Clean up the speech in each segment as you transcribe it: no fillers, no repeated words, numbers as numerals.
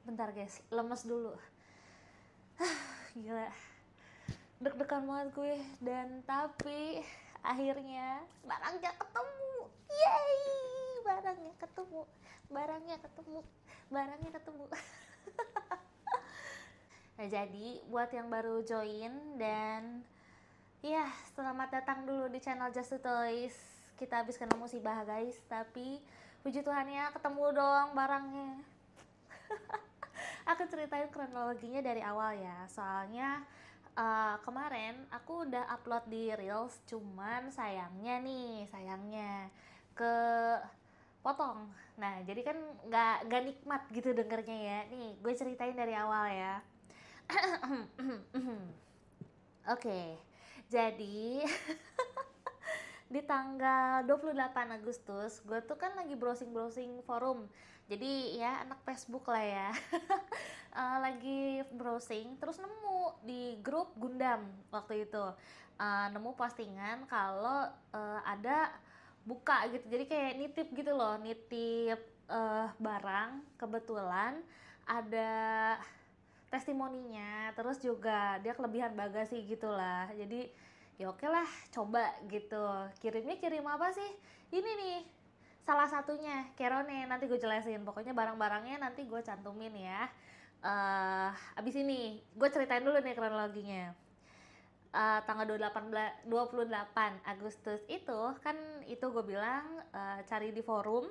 Bentar guys, lemes dulu. Gila, deg-degan banget gue. Dan tapi akhirnya barangnya ketemu. Yeay, barangnya ketemu. Barangnya ketemu. Barangnya ketemu. Nah, jadi buat yang baru join dan ya, selamat datang dulu di channel Just to Toys. Kita habis kena musibah guys, tapi puji Tuhannya ketemu dong barangnya. Aku ceritain kronologinya dari awal ya, soalnya kemarin aku udah upload di Reels, cuman sayangnya ke potong. Nah, jadi kan nggak nikmat gitu dengernya ya. Nih, gue ceritain dari awal ya. Oke, jadi di tanggal 28 Agustus, gue tuh kan lagi browsing-browsing forum. Jadi ya anak Facebook lah ya. Lagi browsing, terus nemu di grup Gundam waktu itu. Nemu postingan kalau ada buka gitu. Jadi kayak nitip gitu loh, nitip barang. Kebetulan ada testimoninya, terus juga dia kelebihan bagasi gitulah. Jadi ya oke lah, coba gitu. Kirim apa sih? Ini nih, salah satunya Kerone, nanti gue jelasin. Pokoknya barang-barangnya nanti gue cantumin ya. Abis ini gue ceritain dulu nih kronologinya. Tanggal 28 Agustus itu kan, itu gue bilang cari di forum.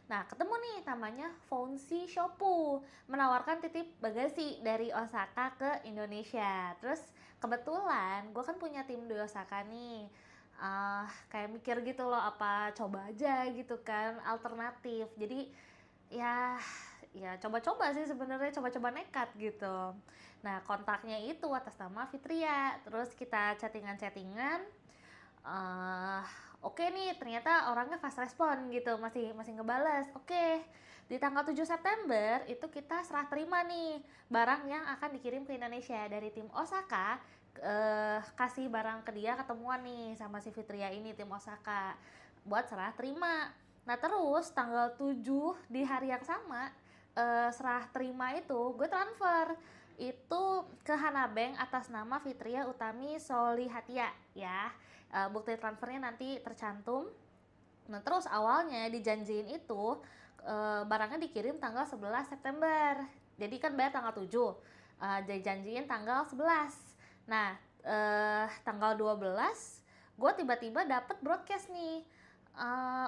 Nah, ketemu nih namanya Fonsi Shoppu, menawarkan titip bagasi dari Osaka ke Indonesia. Terus kebetulan gue kan punya tim di Osaka nih. Kayak mikir gitu loh, apa coba aja gitu kan, alternatif. Jadi ya coba-coba sih sebenarnya, coba-coba nekat gitu. Nah, kontaknya itu atas nama Fitria. Terus kita chattingan-chattingan. uh, Oke nih, ternyata orangnya fast respon gitu, masih masih ngebales. Oke, di tanggal 7 September itu kita serah terima nih barang yang akan dikirim ke Indonesia dari tim Osaka. Kasih barang ke dia, ketemuan nih sama si Fitria ini, tim Osaka, buat serah terima. Nah, terus tanggal 7 di hari yang sama, serah terima itu gue transfer itu ke Hanabank atas nama Fitria Utami Solihatia ya. Bukti transfernya nanti tercantum. Nah, terus awalnya dijanjiin itu barangnya dikirim tanggal 11 September. Jadi kan bayar tanggal 7. Dijanjiin tanggal 11. Nah, tanggal 12 gue tiba-tiba dapet broadcast nih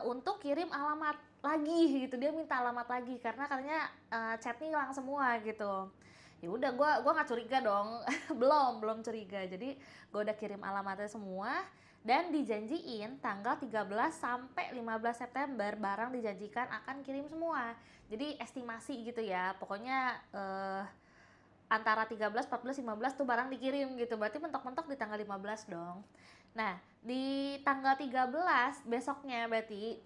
untuk kirim alamat lagi gitu. Dia minta alamat lagi karena katanya chatnya hilang semua gitu. Ya udah, gue nggak curiga dong. belum curiga. Jadi gue udah kirim alamatnya semua dan dijanjiin tanggal 13 sampai 15 September barang dijanjikan akan kirim semua. Jadi estimasi gitu ya. Pokoknya antara 13, 14, 15 tuh barang dikirim gitu. Berarti mentok-mentok di tanggal 15 dong. Nah, di tanggal 13 besoknya berarti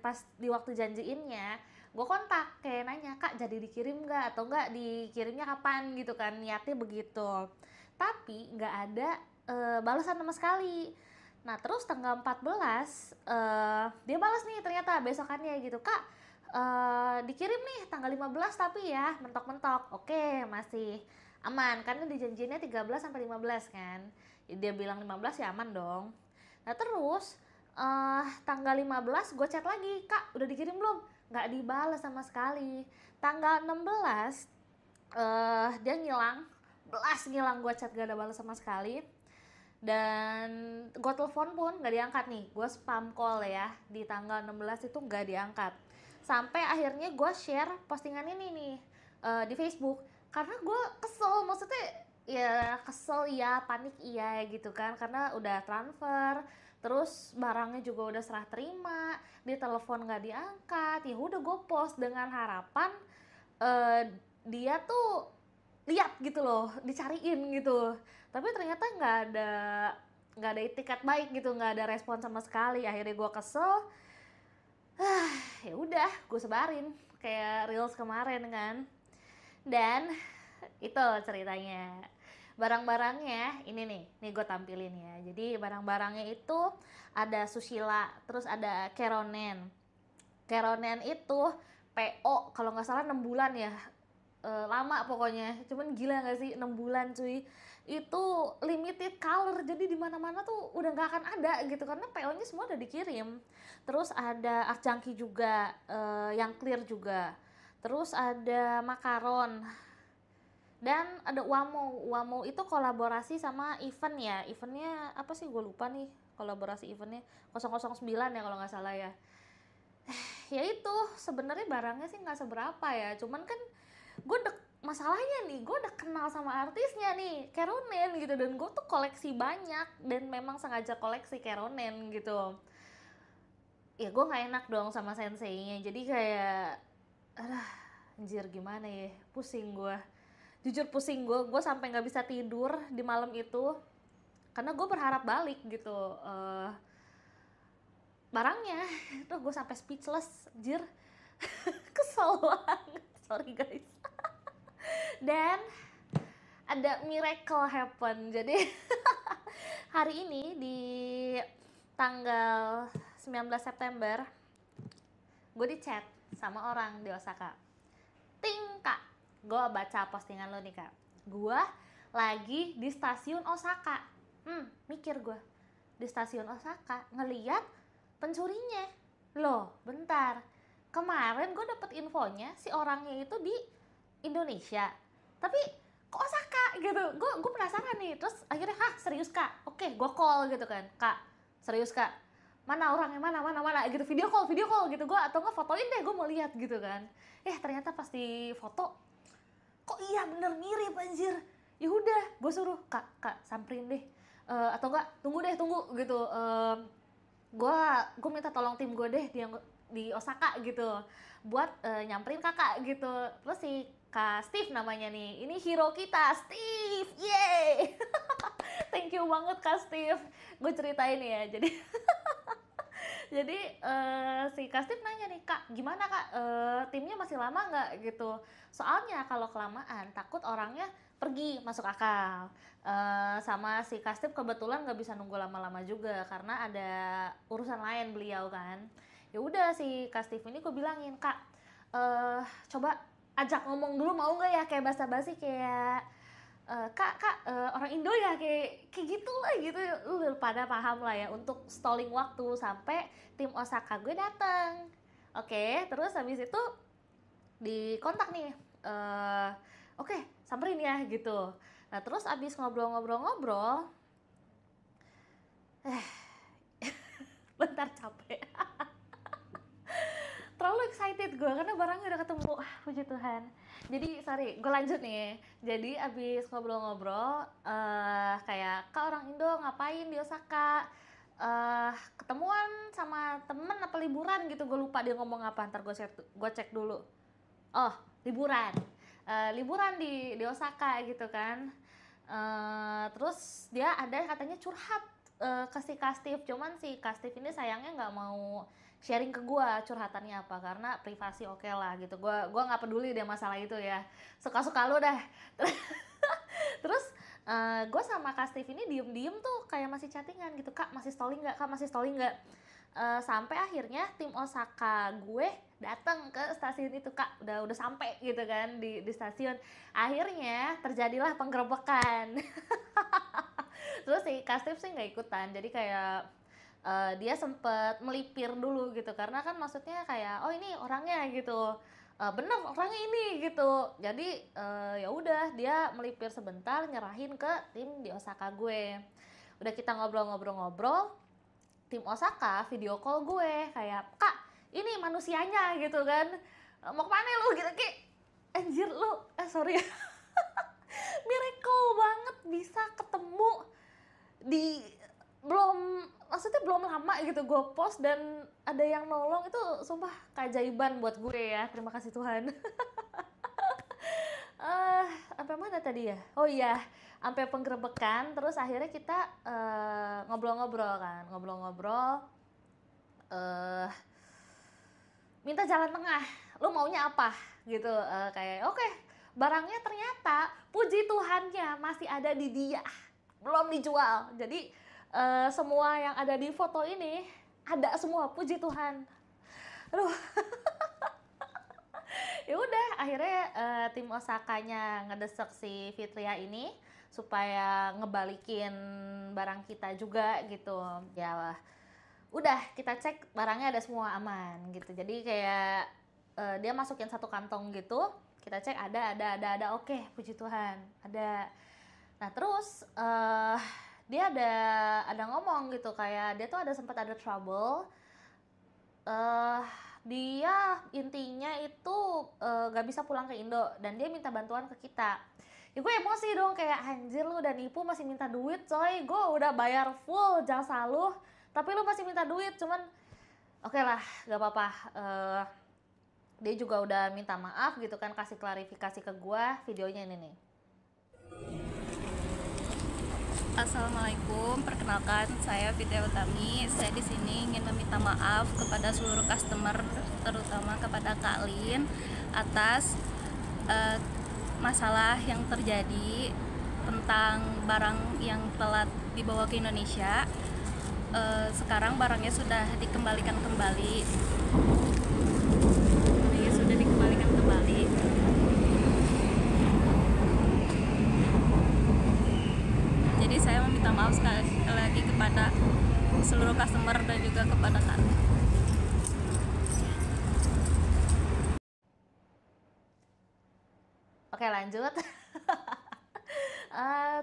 pas di waktu janjiinnya, gue kontak kayak nanya, "Kak, jadi dikirim nggak? Atau nggak dikirimnya kapan?" gitu kan, niatnya begitu. Tapi nggak ada balasan sama sekali. Nah, terus tanggal 14 dia balas nih ternyata besokannya gitu, "Kak, dikirim nih tanggal 15 tapi ya mentok-mentok." Oke, masih aman karena dijanjinya 13 sampai 15 kan. Ya, dia bilang 15 ya aman dong. Nah, terus tanggal 15 gue chat lagi, "Kak, udah dikirim belum?" Nggak dibalas sama sekali. Tanggal 16 dia ngilang, ngilang, gue chat gak ada balas sama sekali. Dan gue telepon pun gak diangkat nih, gue spam call ya, di tanggal 16 itu gak diangkat. Sampai akhirnya gue share postingan ini nih di Facebook, karena gue kesel, maksudnya ya kesel ya, panik iya gitu kan, karena udah transfer, terus barangnya juga udah serah terima, di telepon gak diangkat. Ya udah, gue post dengan harapan dia tuh lihat gitu loh, dicariin gitu. Tapi ternyata nggak ada itikat baik gitu, nggak ada respon sama sekali. Akhirnya gue kesel. Ya udah, gue sebarin kayak reels kemarin kan. Dan itu ceritanya. Barang-barangnya ini nih gue tampilin ya. Jadi barang-barangnya itu ada Susila, terus ada Keronen. Keronen itu PO kalau nggak salah 6 bulan ya. lama pokoknya. Cuman gila nggak sih 6 bulan cuy. Itu limited color, jadi di mana-mana tuh udah nggak akan ada gitu karena PO-nya semua udah dikirim. Terus ada Art Junkie juga, yang clear juga. Terus ada makaron dan ada Wamo. Wamo itu kolaborasi sama event ya. Eventnya apa sih, gue lupa nih. Kolaborasi eventnya 009 ya kalau nggak salah ya. Ya itu sebenarnya barangnya sih nggak seberapa ya, cuman kan gue masalahnya nih, gue udah kenal sama artisnya nih, Keronen gitu, dan gue tuh koleksi banyak dan memang sengaja koleksi Keronen gitu. Ya gue nggak enak dong sama senseinya, jadi kayak aduh, anjir gimana ya, pusing gue, jujur pusing gue sampai nggak bisa tidur di malam itu karena gue berharap balik gitu barangnya. Tuh gue sampai speechless, anjir. Kesel banget, sorry guys. Dan ada miracle happen. Jadi hari ini di tanggal 19 September gue di chat sama orang di Osaka. Ting kak, gue baca postingan lo nih kak, gue lagi di stasiun Osaka. Mikir gue, di stasiun Osaka ngeliat pencurinya. Loh bentar, kemarin gue dapet infonya si orangnya itu di Indonesia, tapi kok Osaka gitu. Gue penasaran nih. Terus akhirnya serius kak, oke gue call gitu kan, kak serius kak, mana orangnya, mana gitu, video call gitu gue, atau nggak fotoin deh, gue mau lihat gitu kan. Ternyata pas di foto kok iya bener mirip anjir. Ya udah gue suruh kak samperin deh, atau enggak tunggu gitu, gue minta tolong tim gue deh di Osaka gitu buat nyamperin kakak gitu. Terus si Kak Steve namanya nih, ini hero kita Steve, yeay. Thank you banget Kak Steve, gue ceritain ya. Jadi si Kak Steve nanya nih, kak gimana kak, timnya masih lama nggak gitu, soalnya kalau kelamaan takut orangnya pergi masuk akal. Sama si Kak Steve kebetulan nggak bisa nunggu lama-lama juga karena ada urusan lain beliau kan. Ya udah si Kak Steve ini gue bilangin, kak coba ajak ngomong dulu mau nggak ya, kayak basa-basi kayak kak orang Indo ya, kayak gitu lah gitu. Lu pada paham lah ya, untuk stalling waktu sampai tim Osaka gue datang. Oke, terus habis itu di kontak nih, oke samperin ya gitu. Nah terus abis ngobrol-ngobrol bentar capek. Terlalu excited gue karena barangnya udah ketemu, puji Tuhan. Jadi sorry, gue lanjut nih. Jadi abis ngobrol-ngobrol, kayak kak orang Indo ngapain di Osaka, ketemuan sama temen apa liburan gitu, gue lupa dia ngomong apa, ntar gue cek dulu. Oh liburan, liburan di Osaka gitu kan. Terus dia ada katanya curhat ke si Kak Steve, cuman si Kak Steve ini sayangnya nggak mau sharing ke gue curhatannya apa karena privasi, oke lah gitu. Gue nggak peduli deh masalah itu ya, suka-suka lu dah. Terus gue sama Kak Steve ini diem-diem tuh kayak masih chattingan gitu, kak masih stalling nggak, kak masih stalling nggak. Sampai akhirnya tim Osaka gue datang ke stasiun itu, kak udah sampai gitu kan di stasiun. Akhirnya terjadilah penggerebekan. Terus si Kak Steve sih nggak ikutan, jadi kayak dia sempet melipir dulu gitu karena kan maksudnya kayak oh ini orangnya gitu, bener orangnya ini gitu. Jadi ya udah dia melipir sebentar, nyerahin ke tim di Osaka gue. Udah kita ngobrol-ngobrol, tim Osaka video call gue kayak, kak ini manusianya gitu kan, mau kemana lu gitu, kayak anjir lu sorry miracle banget bisa ketemu di maksudnya belum lama gitu gue post dan ada yang nolong. Itu sumpah keajaiban buat gue ya, terima kasih Tuhan. Sampai mana tadi ya? Oh iya, sampai penggerebekan. Terus akhirnya kita ngobrol-ngobrol kan, minta jalan tengah, lu maunya apa gitu. Kayak oke, barangnya ternyata puji Tuhannya masih ada di dia, belum dijual. Jadi semua yang ada di foto ini ada semua, puji Tuhan. Aduh. Ya udah akhirnya tim Osakanya ngedesek si Fitria ini supaya ngebalikin barang kita juga gitu ya. Udah kita cek barangnya ada semua aman gitu, jadi kayak dia masukin satu kantong gitu, kita cek ada, oke puji Tuhan ada. Nah terus dia ada ngomong gitu kayak dia tuh sempat ada trouble. eh Dia intinya itu gak bisa pulang ke Indo dan dia minta bantuan ke kita. Ya gue emosi dong, kayak anjir lu udah nipu masih minta duit coy, gue udah bayar full jasa lu tapi lu masih minta duit. Cuman oke lah gak apa-apa. Dia juga udah minta maaf gitu kan, kasih klarifikasi ke gue. Videonya ini nih. Assalamualaikum, perkenalkan saya Fitria Utami. Saya di sini ingin meminta maaf kepada seluruh customer, terutama kepada Kak Lin atas masalah yang terjadi tentang barang yang telat dibawa ke Indonesia. Sekarang barangnya sudah dikembalikan kembali. Jadi saya meminta maaf sekali lagi kepada seluruh customer dan juga kepada Kak. Oke lanjut.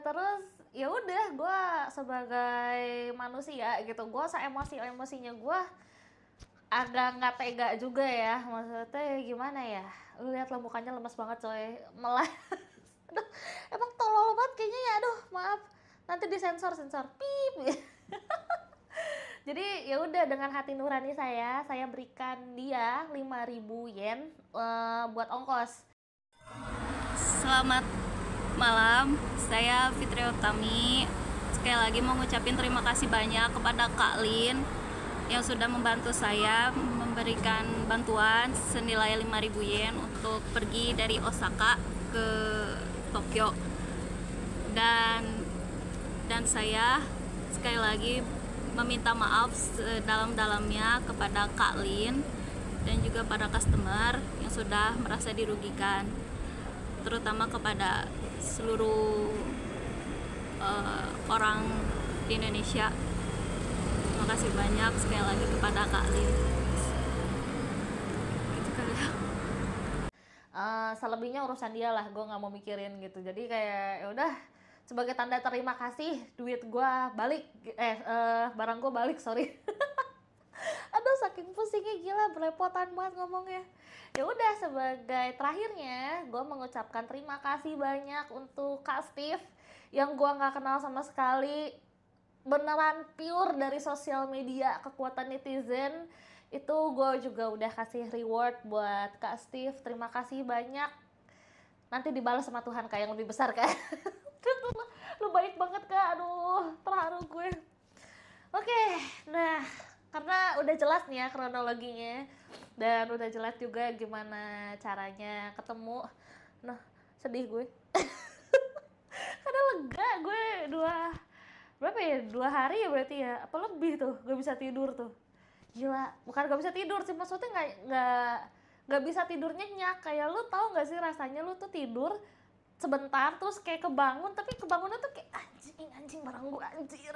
Terus ya udah gue sebagai manusia gitu, gue emosinya gue agak nggak tega juga ya, maksudnya gimana ya, lu lihat lah mukanya lemes banget coy, malah aduh emang tolol banget kayaknya ya, aduh maaf nanti disensor pip. Jadi ya udah dengan hati nurani saya berikan dia 5.000 yen buat ongkos. Selamat malam, saya Fitria Utami. Sekali lagi mau ngucapin terima kasih banyak kepada Kak Lin yang sudah membantu saya memberikan bantuan senilai 5.000 yen untuk pergi dari Osaka ke Tokyo. Dan saya sekali lagi meminta maaf sedalam-dalamnya kepada Kak Lin dan juga para customer yang sudah merasa dirugikan, terutama kepada seluruh orang di Indonesia. Terima kasih banyak sekali lagi kepada Kak Lin. Gitu kali ya. Selebihnya urusan dia lah, gue nggak mau mikirin gitu. Jadi kayak ya udah sebagai tanda terima kasih duit gue balik, barang gue balik, sorry. Aduh saking pusingnya gila, belepotan banget ngomongnya. Ya udah sebagai terakhirnya gue mengucapkan terima kasih banyak untuk Kak Steve yang gue nggak kenal sama sekali, beneran pure dari sosial media, kekuatan netizen. Itu gue juga udah kasih reward buat Kak Steve, terima kasih banyak. Nanti dibalas sama Tuhan kayak yang lebih besar kan. Lu baik banget Kak, aduh terharu gue. Oke, nah karena udah jelas nih ya kronologinya dan udah jelas juga gimana caranya ketemu. Nah sedih gue. Karena lega gue berapa ya, 2 hari ya berarti ya, apa lebih tuh gak bisa tidur tuh. Gila, bukan gak bisa tidur sih, maksudnya nggak bisa tidur nyenyak. Kayak lu tahu nggak sih rasanya lu tuh tidur sebentar terus kayak kebangun, tapi kebangunnya tuh kayak anjing barang gue anjir.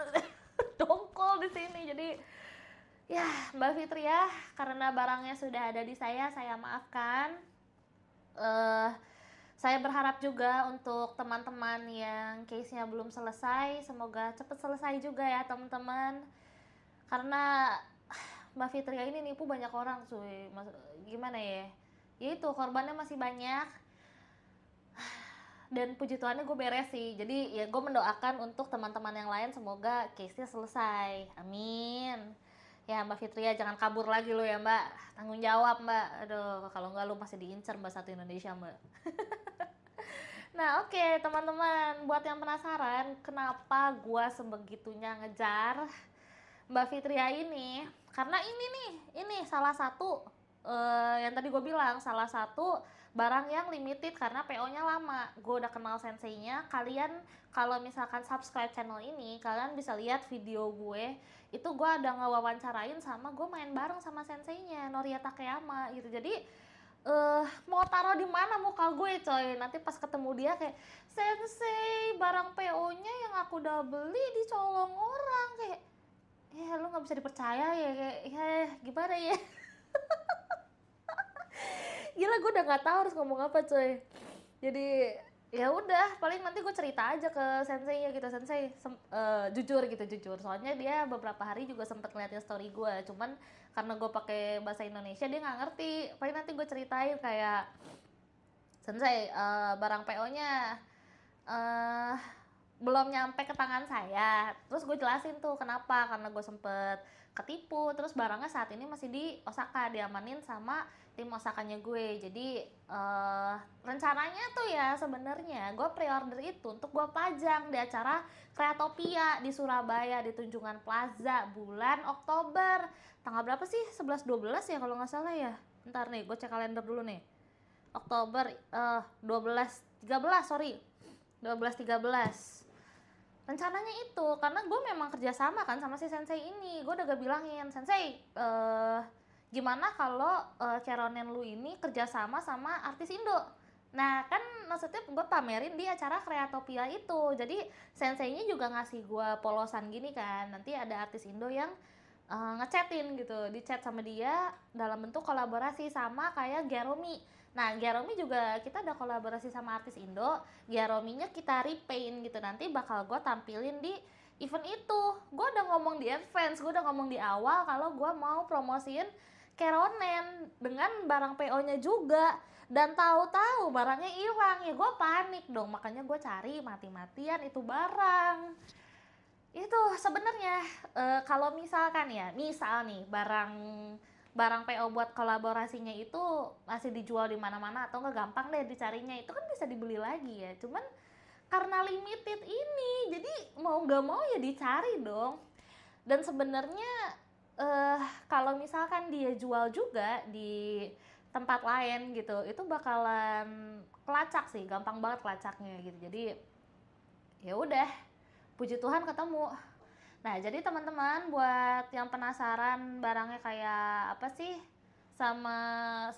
Dongkol di sini. Jadi ya Mbak Fitria, karena barangnya sudah ada di saya maafkan. Saya berharap juga untuk teman-teman yang case-nya belum selesai, semoga cepet selesai juga ya teman-teman. Karena Mbak Fitria ini nipu banyak orang cuy. Gimana ya, itu korbannya masih banyak. Dan puji Tuhannya gue beres sih. Jadi ya gue mendoakan untuk teman-teman yang lain semoga case-nya selesai, amin. Ya Mbak Fitria jangan kabur lagi lo ya Mbak, tanggung jawab Mbak. Aduh kalau enggak lo masih diincar Mbak Satu Indonesia Mbak. Nah oke, teman-teman, buat yang penasaran kenapa gue sebegitunya ngejar Mbak Fitria ini, karena ini salah satu yang tadi gue bilang, salah satu barang yang limited karena PO-nya lama. Gue udah kenal senseinya. Kalian kalau misalkan subscribe channel ini, kalian bisa lihat video gue. Itu gue ada ngewawancarain sama, gue main bareng sama senseinya, Noria Takeyama gitu. Jadi mau taruh di mana muka gue coy. Nanti pas ketemu dia kayak, sensei barang PO-nya yang aku udah beli dicolong orang, kayak ya lu nggak bisa dipercaya ya, kayak ya gimana ya. Gila, gue udah nggak tahu harus ngomong apa coy. Jadi ya udah, paling nanti gue cerita aja ke senseinya gitu, sensei jujur gitu, jujur soalnya dia beberapa hari juga sempet ngeliatin story gue, cuman karena gue pakai bahasa Indonesia dia nggak ngerti. Paling nanti gue ceritain kayak, sensei barang PO-nya belum nyampe ke tangan saya. Terus gue jelasin tuh kenapa, karena gue sempet ketipu, terus barangnya saat ini masih di Osaka, diamanin sama tim Osakanya gue. Jadi rencananya tuh ya sebenarnya gue pre-order itu untuk gue pajang di acara Creatopia di Surabaya di Tunjungan Plaza bulan Oktober. Tanggal berapa sih? 11-12 ya kalau nggak salah ya. Ntar nih gue cek kalender dulu nih. Oktober 12-13, sorry, 12-13. Rencananya itu karena gue memang kerjasama kan sama si sensei ini. Gue udah gak bilangin, sensei gimana kalau Keronen lu ini kerjasama sama artis Indo. Nah kan maksudnya gue pamerin di acara Creatopia itu, jadi senseinya juga ngasih gue polosan gini kan, nanti ada artis Indo yang ngechatin gitu, di chat sama dia dalam bentuk kolaborasi sama kayak Geromi. Nah, Geromi juga kita ada kolaborasi sama artis Indo. Gerominya kita repaint gitu. Nanti bakal gue tampilin di event itu. Gue udah ngomong di advance, gue udah ngomong di awal kalau gue mau promosiin Keronen dengan barang PO-nya juga. Dan tahu-tahu barangnya hilang, ya gue panik dong. Makanya gue cari mati-matian itu barang. Itu sebenarnya kalau misalkan ya, misal nih barang PO buat kolaborasinya itu masih dijual di mana-mana atau nggak gampang deh dicarinya, itu kan bisa dibeli lagi ya. Cuman karena limited ini, jadi mau nggak mau ya dicari dong. Dan sebenarnya kalau misalkan dia jual juga di tempat lain gitu, itu bakalan kelacak sih, gampang banget kelacaknya gitu. Jadi ya udah, puji Tuhan ketemu. Nah, jadi teman-teman buat yang penasaran barangnya kayak apa sih, sama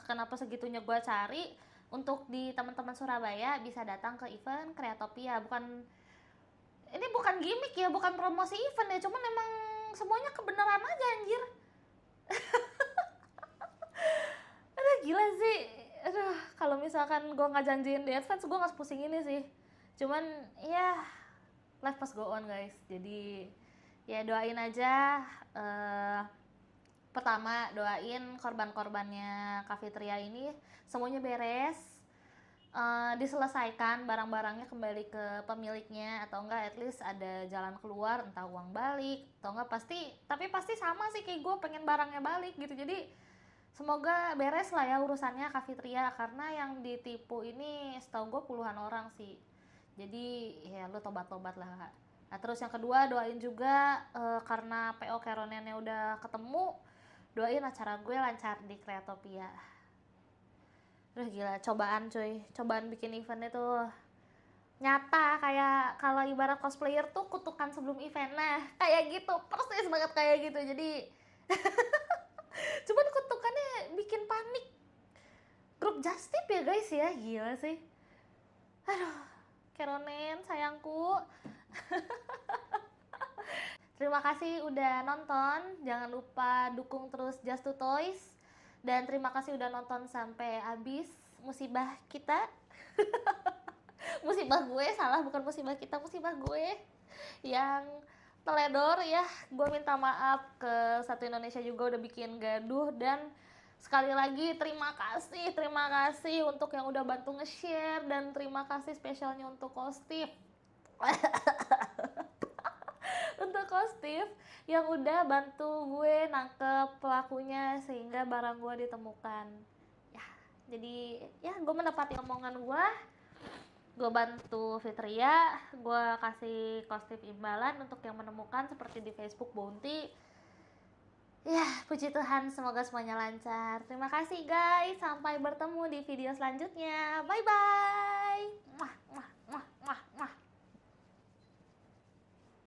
kenapa segitunya gue cari, untuk di teman-teman Surabaya bisa datang ke event Creatopia. Ini bukan gimmick ya, bukan promosi event ya, cuman emang semuanya kebenaran aja anjir. Aduh gila sih. Aduh, kalau misalkan gue nggak janjiin di advance gue nggak sepusing ini sih. Cuman ya life must go on guys. Jadi ya doain aja. Pertama doain korban-korbannya Cafeteria ini semuanya beres, diselesaikan, barang-barangnya kembali ke pemiliknya, atau enggak at least ada jalan keluar, entah uang balik atau enggak, pasti sama sih kayak gue pengen barangnya balik gitu. Jadi semoga beres lah ya urusannya Cafeteria, karena yang ditipu ini setahu gue puluhan orang sih. Jadi ya lu tobat-tobat lah. Nah terus yang kedua doain juga karena PO Keronennya udah ketemu, doain acara gue lancar di Creatopia. Gila, cobaan cuy, cobaan bikin event itu nyata, kayak kalau ibarat cosplayer tuh kutukan sebelum event. Nah kayak gitu, persis banget kayak gitu. Jadi cuman kutukannya bikin panik grup just tip ya guys ya, gila sih. Aduh, Keronen sayangku. Terima kasih udah nonton, jangan lupa dukung terus Just to Toys, dan terima kasih udah nonton sampai habis musibah kita. Musibah gue, salah, bukan musibah kita, musibah gue yang teledor ya. Gue minta maaf ke Satu Indonesia juga udah bikin gaduh, dan sekali lagi terima kasih untuk yang udah bantu nge-share, dan terima kasih spesialnya untuk Kostif. Untuk Kostif yang udah bantu gue nangkep pelakunya sehingga barang gue ditemukan ya. Jadi ya gue menepati omongan gue bantu Fitria, gue kasih Kostif imbalan untuk yang menemukan seperti di Facebook Bounty. Ya puji Tuhan, semoga semuanya lancar. Terima kasih guys, sampai bertemu di video selanjutnya, bye bye.